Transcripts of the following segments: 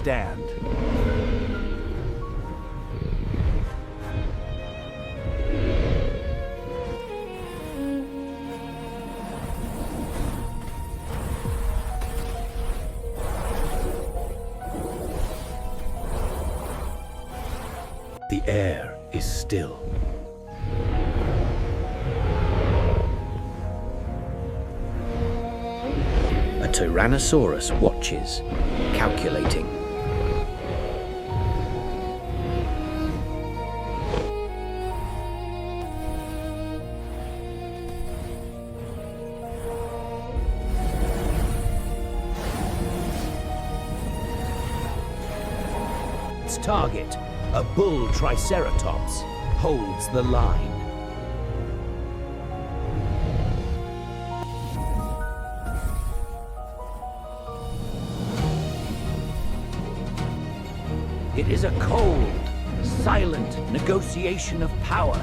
stand. The air is still. A Tyrannosaurus watches, calculating. Its target, a bull Triceratops, holds the line. It is a cold, silent negotiation of power.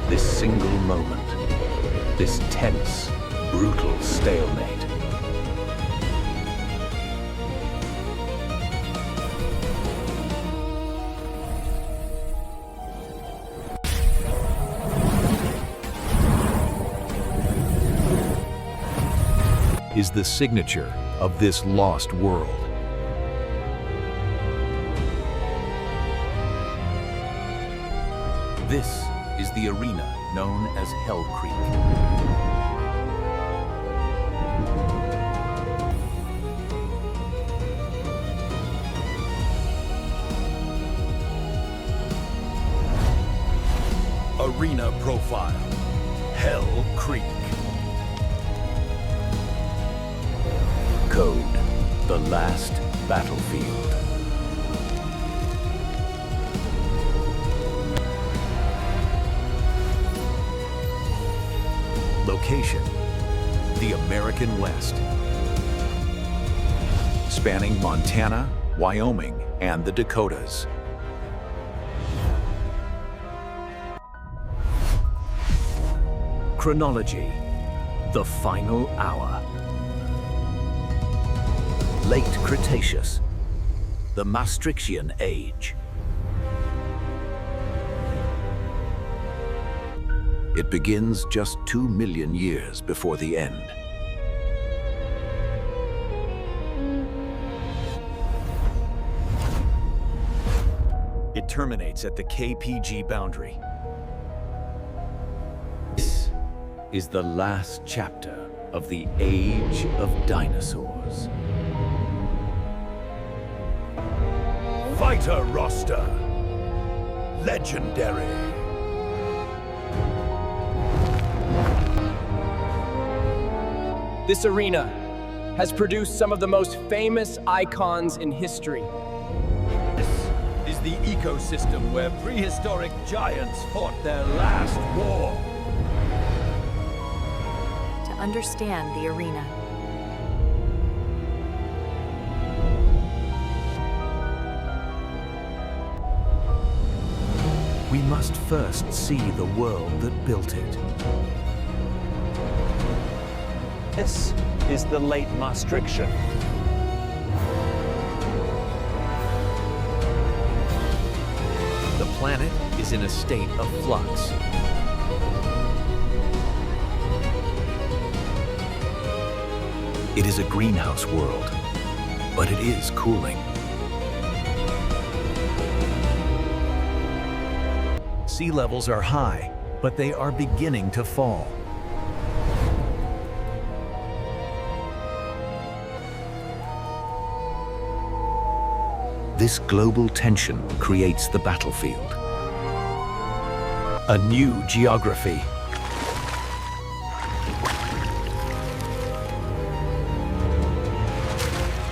This single moment, this tense, brutal stalemate. Is the signature of this lost world. This is the arena known as Hell Creek. Arena profile, Hell Creek. Code, the last battlefield. Location, the American West. Spanning Montana, Wyoming, and the Dakotas. Chronology, the final hour. Late Cretaceous, the Maastrichtian Age. It begins just 2 million years before the end. It terminates at the KPG boundary. This is the last chapter of the Age of Dinosaurs. Fighter roster, legendary. This arena has produced some of the most famous icons in history. This is the ecosystem where prehistoric giants fought their last war. To understand the arena, we must first see the world that built it. This is the late Maastrichtian. The planet is in a state of flux. It is a greenhouse world, but it is cooling. Sea levels are high, but they are beginning to fall. This global tension creates the battlefield. A new geography.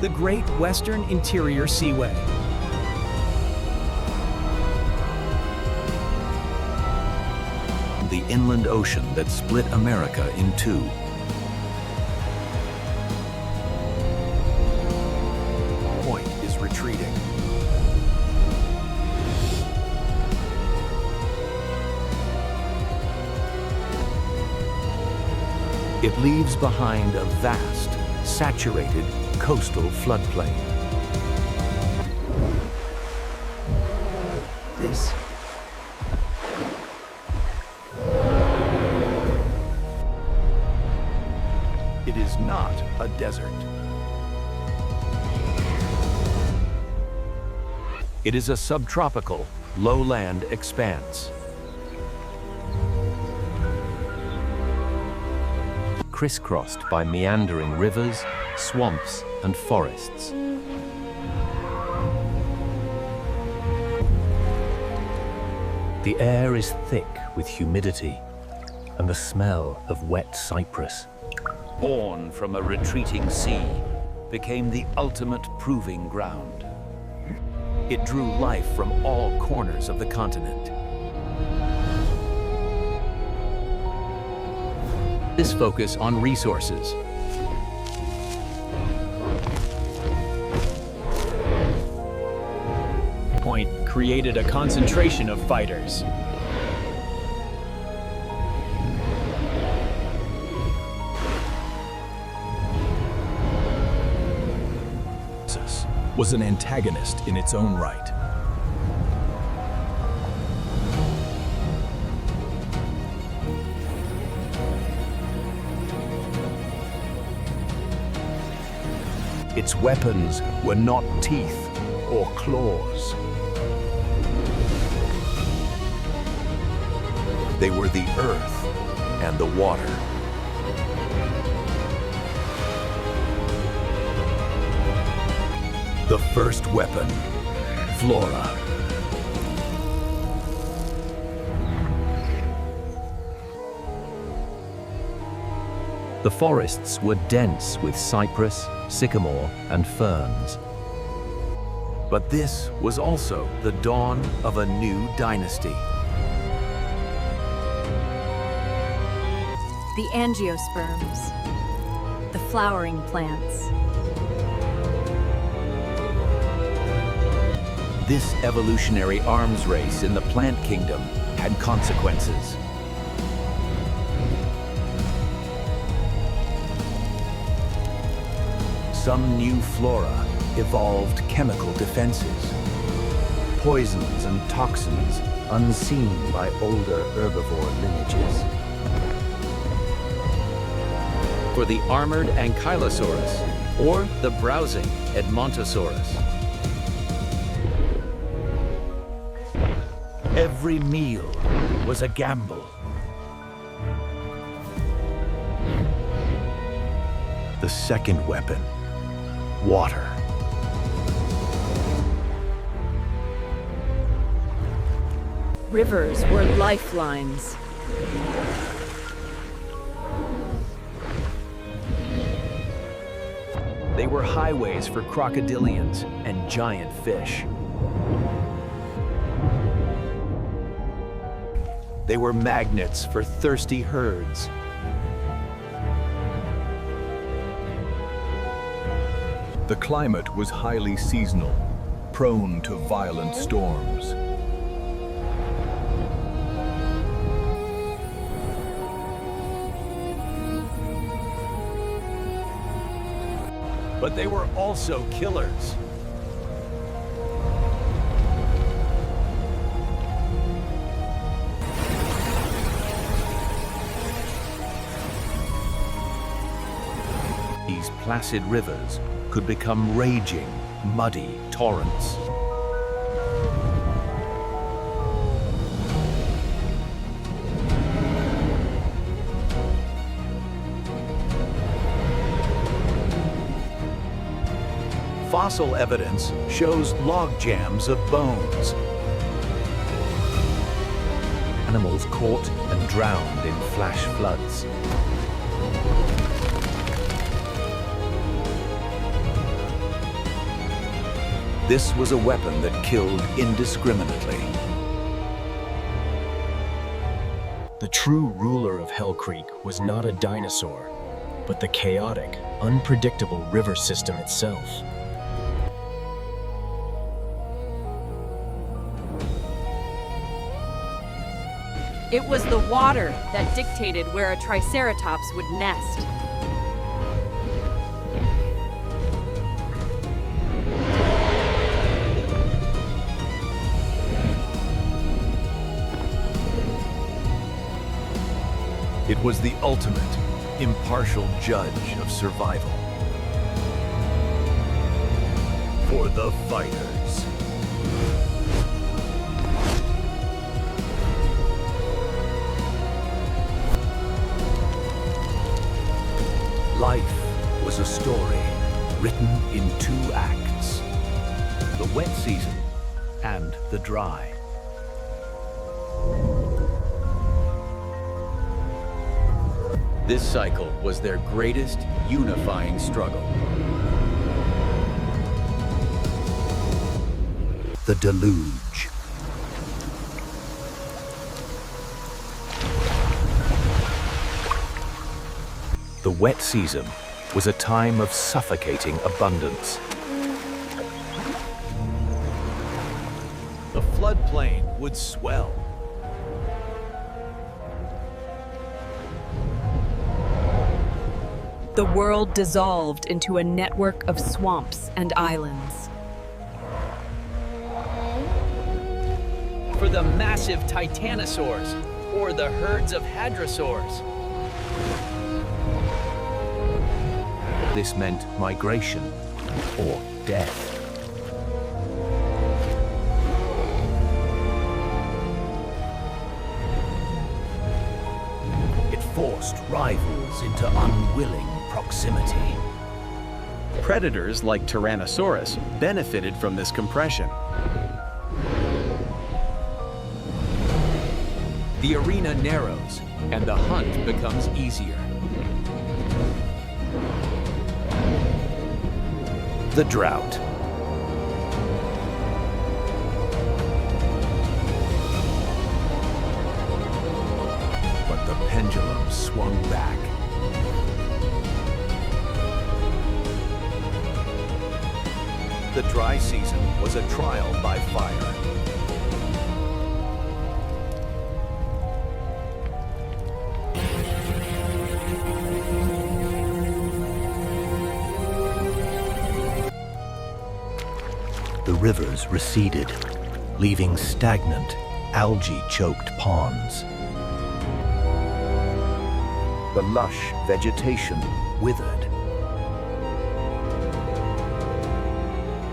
The Great Western Interior Seaway. The inland ocean that split America in two. Point is retreating. It leaves behind a vast, saturated coastal floodplain. This. It is not a desert. It is a subtropical, lowland expanse. Crisscrossed by meandering rivers, swamps, and forests. The air is thick with humidity and the smell of wet cypress. Born from a retreating sea, became the ultimate proving ground. It drew life from all corners of the continent. This focus on resources. Point created a concentration of fighters. Was an antagonist in its own right. Its weapons were not teeth or claws. They were the earth and the water. The first weapon, flora. The forests were dense with cypress, sycamore, and ferns. But this was also the dawn of a new dynasty. The angiosperms, the flowering plants. This evolutionary arms race in the plant kingdom had consequences. Some new flora evolved chemical defenses, poisons and toxins unseen by older herbivore lineages. For the armored Ankylosaurus, or the browsing Edmontosaurus. Every meal was a gamble. The second weapon, water. Rivers were lifelines. They were highways for crocodilians and giant fish. They were magnets for thirsty herds. The climate was highly seasonal, prone to violent storms. But they were also killers. These placid rivers could become raging, muddy torrents. Fossil evidence shows log jams of bones. Animals caught and drowned in flash floods. This was a weapon that killed indiscriminately. The true ruler of Hell Creek was not a dinosaur, but the chaotic, unpredictable river system itself. It was the water that dictated where a Triceratops would nest. It was the ultimate, impartial judge of survival. For the fighters. Life was a story written in 2 acts. The wet season and the dry. This cycle was their greatest unifying struggle. The deluge. The wet season was a time of suffocating abundance. The floodplain would swell. The world dissolved into a network of swamps and islands. For the massive tyranosaurs or the herds of hadrosaurs. This meant migration or death. It forced rivals into unwilling proximity. Predators like Tyrannosaurus benefited from this compression. The arena narrows, and the hunt becomes easier. The drought. But the pendulum swung back. The dry season was a trial by fire. The rivers receded, leaving stagnant, algae-choked ponds. The lush vegetation withered.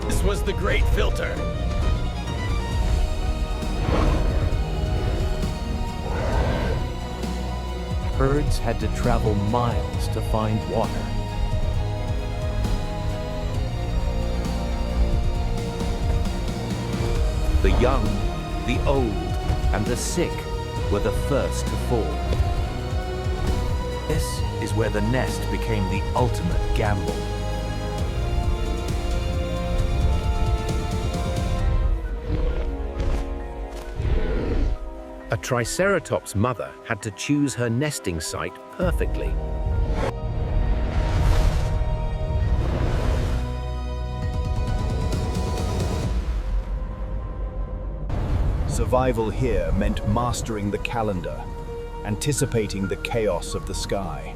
This was the great filter. Herds had to travel miles to find water. The young, the old, and the sick were the first to fall. This is where the nest became the ultimate gamble. A Triceratops mother had to choose her nesting site perfectly. Survival here meant mastering the calendar, anticipating the chaos of the sky.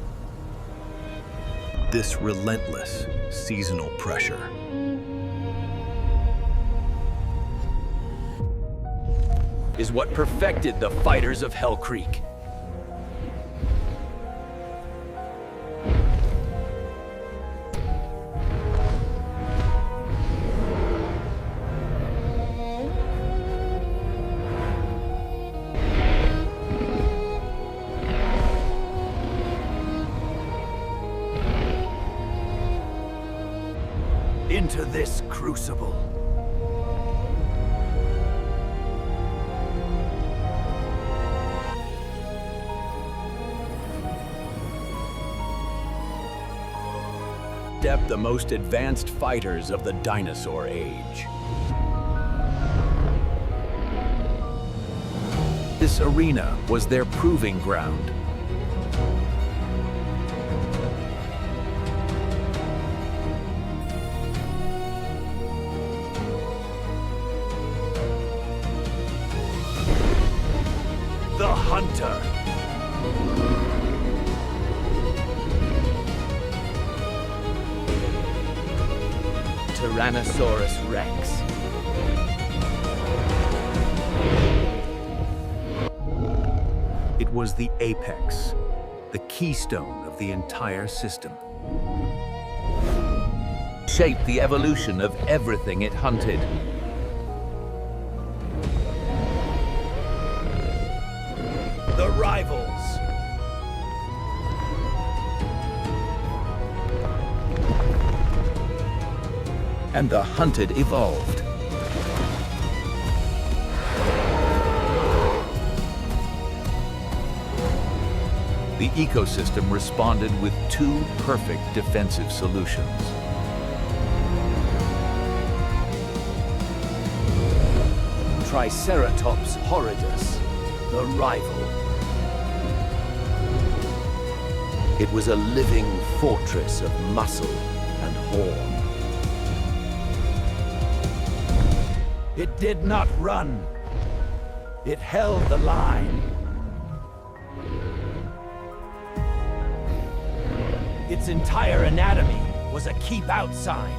This relentless seasonal pressure. Is what perfected the fighters of Hell Creek. Into this crucible. Stepped the most advanced fighters of the dinosaur age. This arena was their proving ground. The hunt predator. Tyrannosaurus Rex. It was the apex, the keystone of the entire system. Shaped the evolution of everything it hunted. The rivals. And the hunted evolved. The ecosystem responded with two perfect defensive solutions. Triceratops horridus, the rival. It was a living fortress of muscle and horn. It did not run. It held the line. Its entire anatomy was a keep out sign.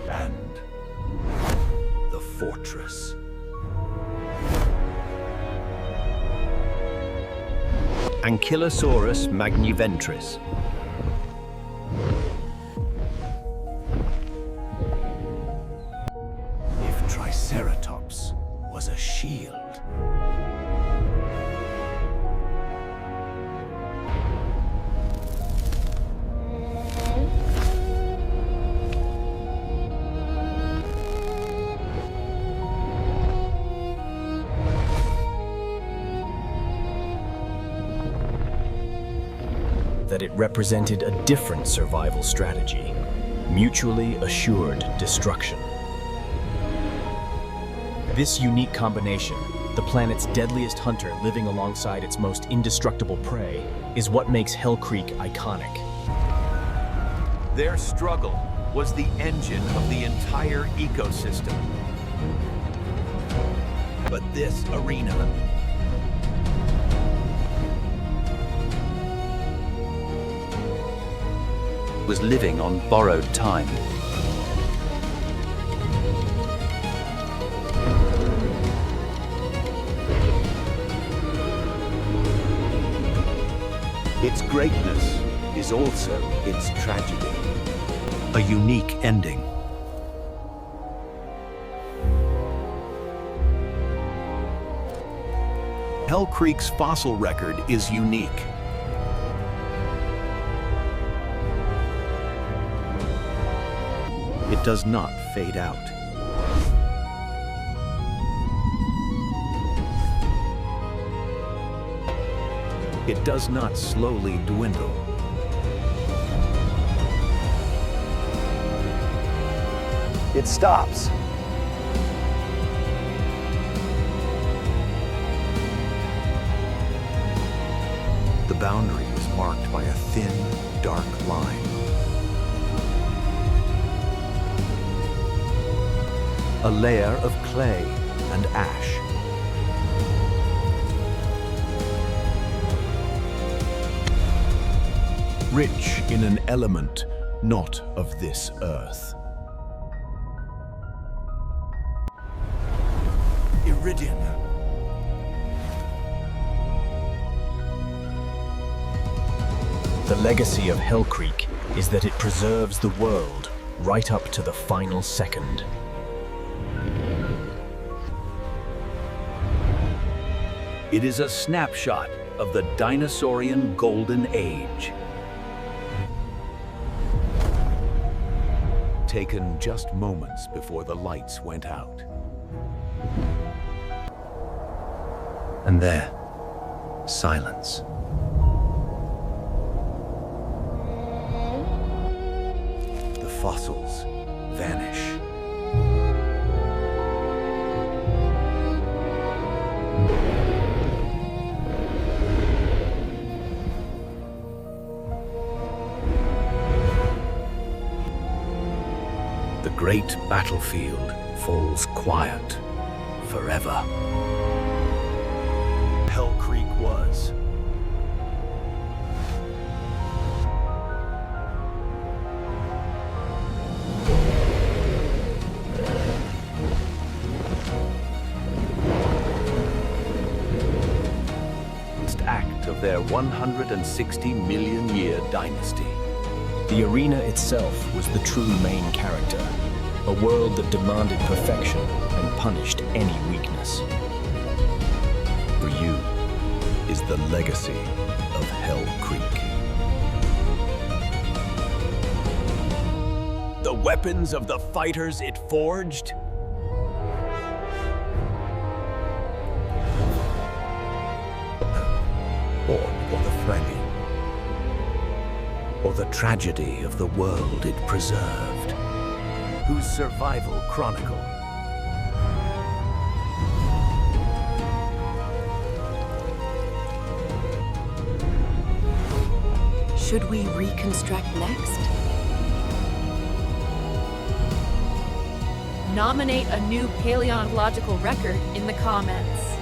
And the fortress. Ankylosaurus magniventris. If Triceratops was a shield. That it represented a different survival strategy, mutually assured destruction. This unique combination, the planet's deadliest hunter living alongside its most indestructible prey, is what makes Hell Creek iconic. Their struggle was the engine of the entire ecosystem. But this arena was living on borrowed time. Its greatness is also its tragedy. A unique ending. Hell Creek's fossil record is unique. It does not fade out. It does not slowly dwindle. It stops. The boundary is marked by a thin, dark line. A layer of clay and ash. Rich in an element not of this earth. Iridium. The legacy of Hell Creek is that it preserves the world right up to the final second. It is a snapshot of the Dinosaurian Golden Age. Taken just moments before the lights went out. And there, silence. The fossils vanish. The great battlefield falls quiet. quiet forever. Hell Creek was. Act of their 160 million year dynasty. The arena itself was the true main character, a world that demanded perfection and punished any weakness. For you is the legacy of Hell Creek. The weapons of the fighters it forged? Or the friendly, or the tragedy of the world it preserved, whose survival chronicle. Should we reconstruct next? Nominate a new paleontological record in the comments.